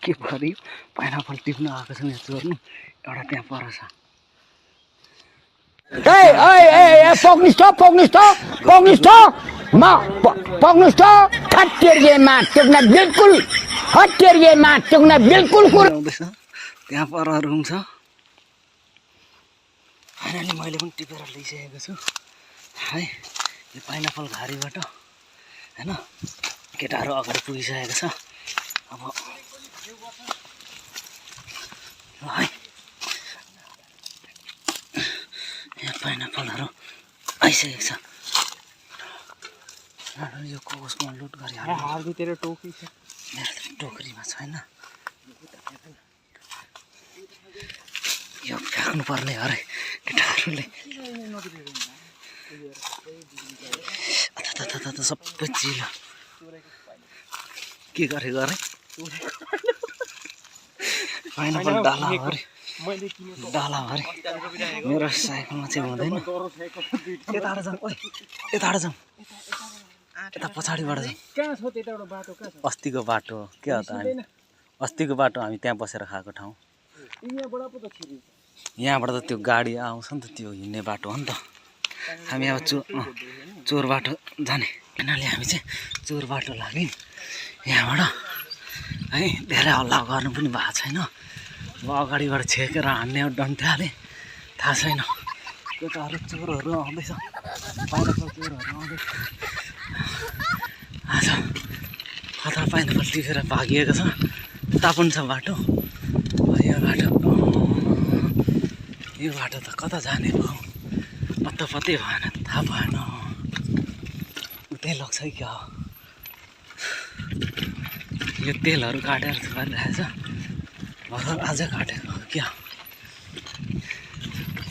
के भयो पाइनापल टिप्न आएको छ यहाँ चोर्नु एउटा त्यहाँ पर छ त्यहाँ परहरू हुन्छ फाइनली मैले पनि टिपेर ल्याइसकेको छु है यो पाइनापल घारीबाट हैन केटाहरू अगाडि पुगिसकेको छ अब है यहाँ पाइनापलहरू आइसकेको छ यो कोसमा लुट गरिहाल्यो हार्दितिर टोकी छ मेरो टोकरीमा छैन यो फ्याँक्नु पर्ने अरे केटाहरूले सबै चिलो के गरे पाइनापल डाला भरे मेरो साइकलमा चाहिँ हुँदैन यताबाट जाउँ यताबाट जाउँ यता पछाडिबाट जाउँ अस्तिको बाटो के हो त हामी अस्तिको बाटो हामी त्यहाँ बसेर खाएको ठाउँ यहाँबाट त त्यो गाडी आउँछ नि त त्यो हिँड्ने बाटो हो नि त हामी अब चोर बाटो जाने किनले हामी चाहिँ चोर बाटो लाग्यौँ यहाँबाट है धेरै हल्ला गर्नु पनि भएको छैन अब अगाडिबाट छेकेर हान्ने डन्ठाले थाहा छैन केटाहरू चोरहरू आउँदैछ पाइनापल चोरहरू आउँदैछ आज कता पाइनापल टिपेर भागिएको छ उता पनि छ बाटो यो बाटो त कता जाने भयो पत्तै भएन थाहा भएन उतै लग्छ है क्या हो यो तेलहरू काटेर गरिरहेछ भर्खर आज काटेको हो क्या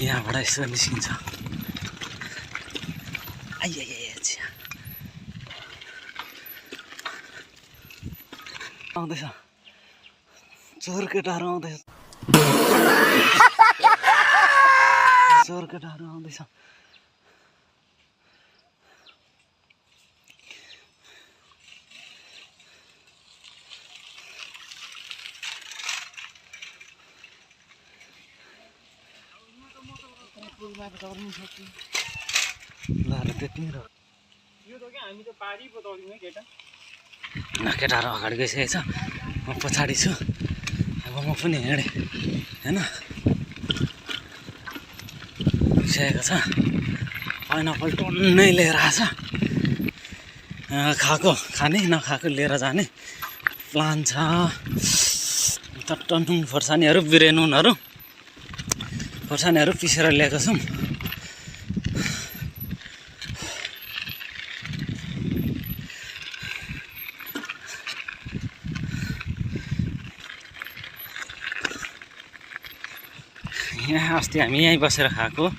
यहाँबाट यसो निस्किन्छ आउँदैछ चोर केटाहरू आउँदैछ चोर केटाहरू आउँदैछ केटाहरू अगाडि गइसकेको छ म पछाडि छु अब म पनि हिँडेँ होइन गइसकेको छ पाइनापल टन्नै लिएर आएछ खाएको खाने नखाएको लिएर जाने प्लान छ टन्नुङ खोर्सानीहरू बिरेनुनहरू खोर्सानीहरू पिसेर ल्याएको छौँ यहाँ अस्ति हामी यहीँ बसेर खाएको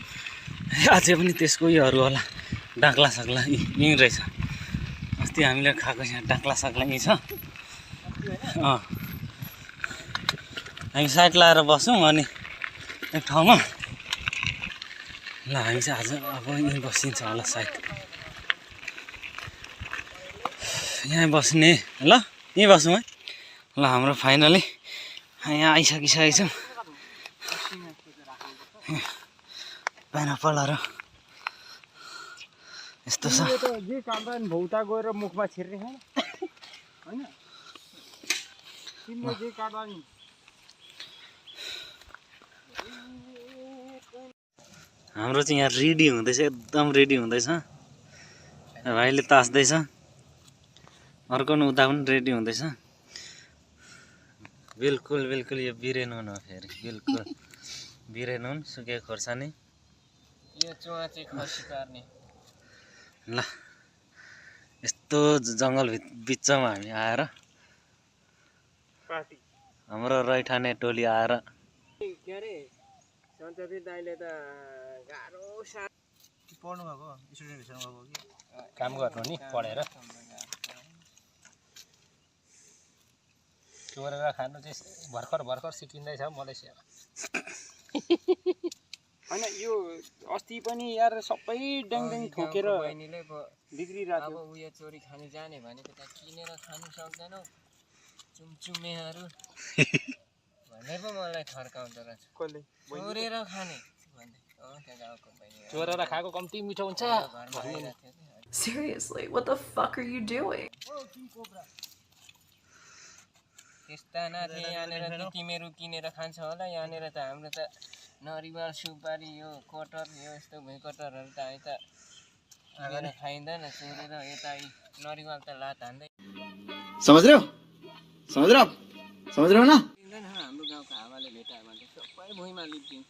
अझै पनि त्यसको योहरू होला डाक्ला सक्ला यहीँ रहेछ अस्ति हामीले खाएको यहाँ डाक्ला सक्ला यहीँ छ हामी साइड लाएर बसौँ अनि एक ठाउँमा ल हामी चाहिँ आज अब यहीँ बसिन्छ होला साइड यहाँ बस्ने ल यहीँ बसौँ है ल हाम्रो फाइनली यहाँ आइसकिसकेको छौँ पाइनापलहरू यस्तो छ जे काट्दा नि भौता गएर मुखमा छिर्ने हैन तिमीले जे काट्दा नि हाम्रो चाहिँ यहाँ रेडी हुँदैछ एकदम रेडी हुँदैछ भाइले तास्दैछ अर्को उता पनि रेडी हुँदैछ बिल्कुल यो बिरेनुन हो फेरि बिल्कुल बिरेनुन सुकेको खोर्सानी यो चुवा चाहिँ खसी पार्ने ल यस्तो जङ्गल बिचमा हामी आएर पार्टी हाम्रो रैठाने टोली आएर के अरे सञ्चबीर दाइले त गाह्रो पढ्नु भएको स्टुडेन्टसँग भएको कि काम गर्नु नि पढेर चोरेर खानु चाहिँ भर्खर सिकिँदैछ मलेसिया हैन यो अस्ति पनि यार सबै ड्याङ ठोकेर बिग्रिरहेको अब उयो चोरी खानु जाने भनेको त किनेर खानु सक्दैनौ चुमचुमेहरू भन्दै पो मलाई थर्काउँदो रहेछ कसले चोरेर खाने भन्दै त्यहाँ गाउँको बहिनी चोरेर खाएको कम्ती मिठो हुन्छ घरमा आइरहेको थियो Seriously, what the fuck are you doing? त्यस्ता नाथे यहाँनिर त तिमीहरू किनेर खान्छ होला यहाँनिर त हाम्रो त नरिवल सुपारी यो कटर यो यस्तो भुइँकटरहरू त अहिले त किनेर खाइँदैन चोरेर यता नरिवल त लात हान्दै समझ रहे हो ना दिँदैन हाम्रो गाउँको हावाले भेटायो भने सबै भुइँमा लिपिदिन्छ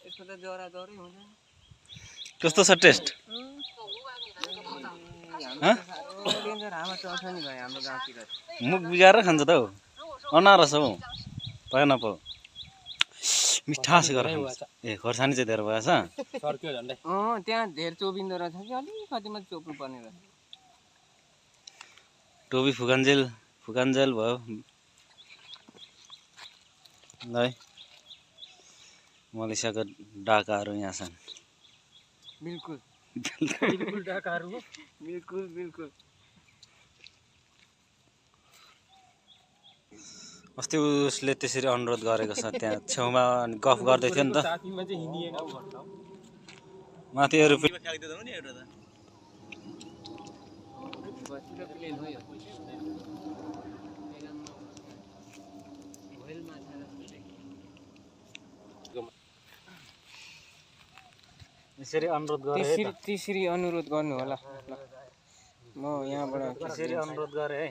यसको त जरा जरै हुँदैन कस्तो छ टेस्ट डेन्जर हावा चल्छ नि भाइ हाम्रो गाउँतिर मुख बिगारेर खान्छ त हौ अनारस हौ भएन पो मिठास गरेर खान्छ ए खोर्सानी चाहिँ धेरै भएछ सर्क्यो झन्डै त्यहाँ धेर चोबिन्दो रहेछ कि अलिकति मात्रै चोप्नु पर्ने रहेछ टोपी फुकान्जेल भयो है मलेसियाको डाकाहरू यहाँ छन् बिल्कुल बिल्कुल डाकाहरू हो बिल्कुल बिल्कुल अस्ति उसले त्यसरी अनुरोध गरेको छ त्यहाँ छेउमा गफ गर्दै थियो नि त माथि त्यसरी अनुरोध गरे त्यसरी अनुरोध गर्नु होला म यहाँबाट त्यसरी अनुरोध गरे है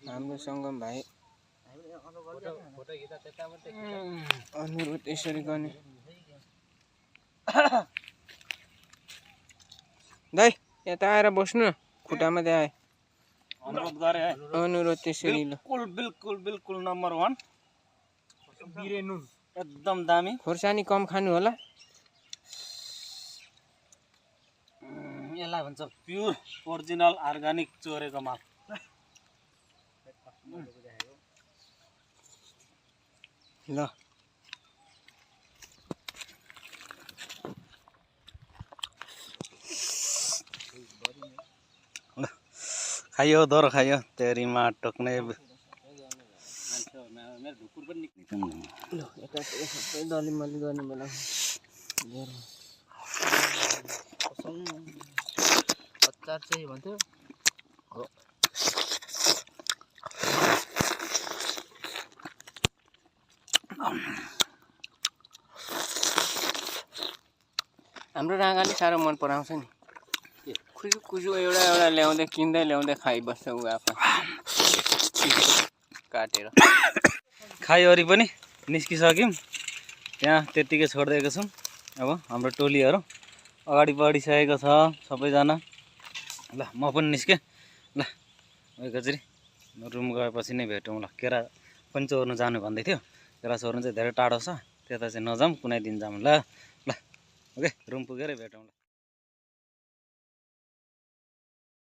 हाम्रो सङ्गम भाइ अनुरोध यसरी गर्ने दाइ यता आएर बस्नु न खुट्टामा त्यहाँ आए अनुरोध गरे है अनुरोध त्यसरी ल बिल्कुल नम्बर 1 बिरेनुन एकदम दामी खोर्सानी कम खानु होला यसलाई भन्छ प्योर ओरिजिनल अर्गानिक चोरेको माल ल खाइयो दोहोरो खाइयो तेरीमा टोक्ने सबै दलिमली गर्ने बेला अचार चाहिँ भन्थ्यो हाम्रो राँगाले साह्रो मन पराउँछ नि खुजु एउटा ल्याउँदै किन्दै ल्याउँदै खाइबस्छ ऊ आफै काटेर खाइवरी पनि निस्किसक्यौँ त्यहाँ त्यत्तिकै छोडिदिएको छौँ अब हाम्रो टोलीहरू अगाडि बढिसकेको छ सबैजना ल म पनि निस्केँ ल गजरी रुम गएपछि नै भेटौँ ल केरा पनि चोर्नु जानु भन्दै थियो केरा चोर्नु चाहिँ धेरै टाढो छ त्यता चाहिँ नजाऊँ कुनै दिन जाऊँ ल ल ओके रुम पुगेरै भेटौँ ल